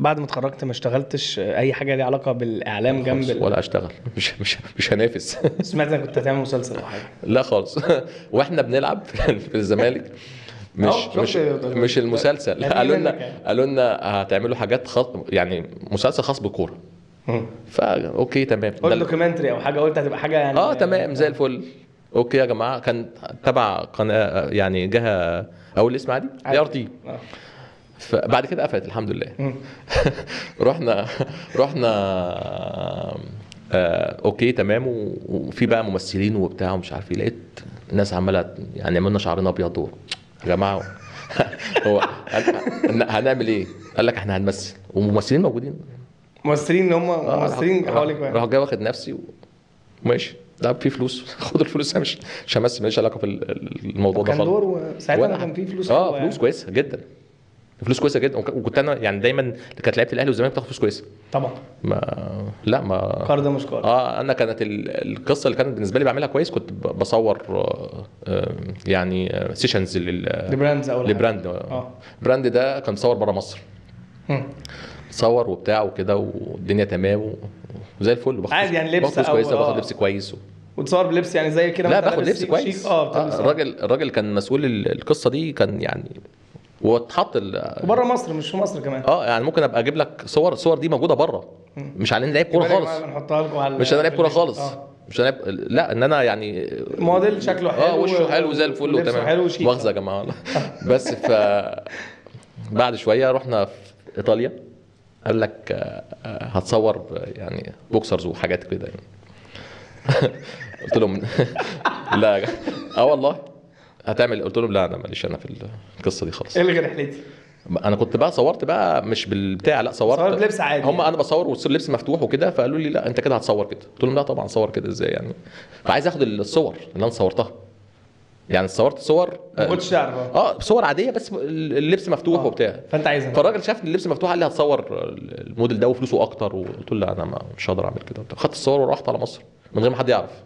بعد ما اتخرجت ما اشتغلتش اي حاجه ليها علاقه بالاعلام جنب ولا اشتغل، مش هنافس. سمعت انك كنت هتعمل مسلسل او حاجه. لا خالص. واحنا بنلعب في الزمالك، مش المسلسل، لا، قالوا لنا هتعملوا حاجات خاص، يعني مسلسل خاص بالكوره. فا اوكي تمام، قلت دوكيومنتري او حاجه، قلت هتبقى حاجه يعني تمام زي الفل. اوكي يا جماعه، كان تبع قناه يعني جهه، اول اسم عادي ART. فبعد كده قفلت الحمد لله. رحنا اوكي تمام، وفي بقى ممثلين وبتاع ومش عارف ايه، لقيت الناس عماله يعني عملنا شعرنا ابيض يا جماعه. هو هنعمل ايه؟ قال لك احنا هنمثل، وممثلين موجودين، ممثلين هم ممثلين حواليك بقى. راح جاي واخد نفسي وماشي، ده في فلوس خد الفلوس، مش همثل، ماليش علاقه في الموضوع ده خالص. كان دور وساعتها كان في فلوس فلوس يعني. كويسه جدا، فلوس كويسه جدا. وكنت انا يعني دايما كانت لعيبه الاهلي والزمالك بتاخد فلوس كويسه طبعا. ما كار ده مش كار. انا كانت القصه اللي كانت بالنسبه لي بعملها كويس، كنت بصور يعني سيشنز لبراندز او لبراند. براند ده كان صور بره مصر، صور وبتاع وكده، والدنيا تمام وزي الفل، عادي يعني لبس كويس، باخد لبس كويس وتصور بلبس يعني زي كده. لا باخد لبس كويس. الراجل كان مسؤول القصه دي، كان يعني واتحط وبره مصر مش في مصر كمان. يعني ممكن ابقى اجيب لك الصور دي موجوده بره، مش على ان لعيب كوره خالص، نحطها لكم على مش انا لعيب كوره خالص. مش انا لا، ان انا يعني موديل شكله حلو، وشه حلو زي الفل وتمام، مؤاخذه يا جماعه. بس بعد شويه رحنا في ايطاليا، قال لك هتصور يعني بوكسرز وحاجات كده يعني. قلت لهم لا والله هتعمل، قلت لهم لا انا ماليش انا في القصه دي خالص. الغي رحلتي. انا كنت بقى صورت بقى مش بالبتاع، لا صورت بلبس عادي هم يعني. انا بصور واللبس مفتوح وكده، فقالوا لي لا انت كده هتصور كده، قلت لهم لا طبعا صور كده ازاي يعني، فعايز اخد الصور اللي انا صورتها، يعني صورت صور ما كنتش تعرف صور عاديه بس اللبس مفتوح وبتاع، فانت عايزها. فالراجل شاف اللبس مفتوح قال لي هتصور الموديل ده وفلوسه اكتر، وقلت له لا انا مش هقدر اعمل كده. خدت الصور ورحت على مصر من غير ما حد يعرف.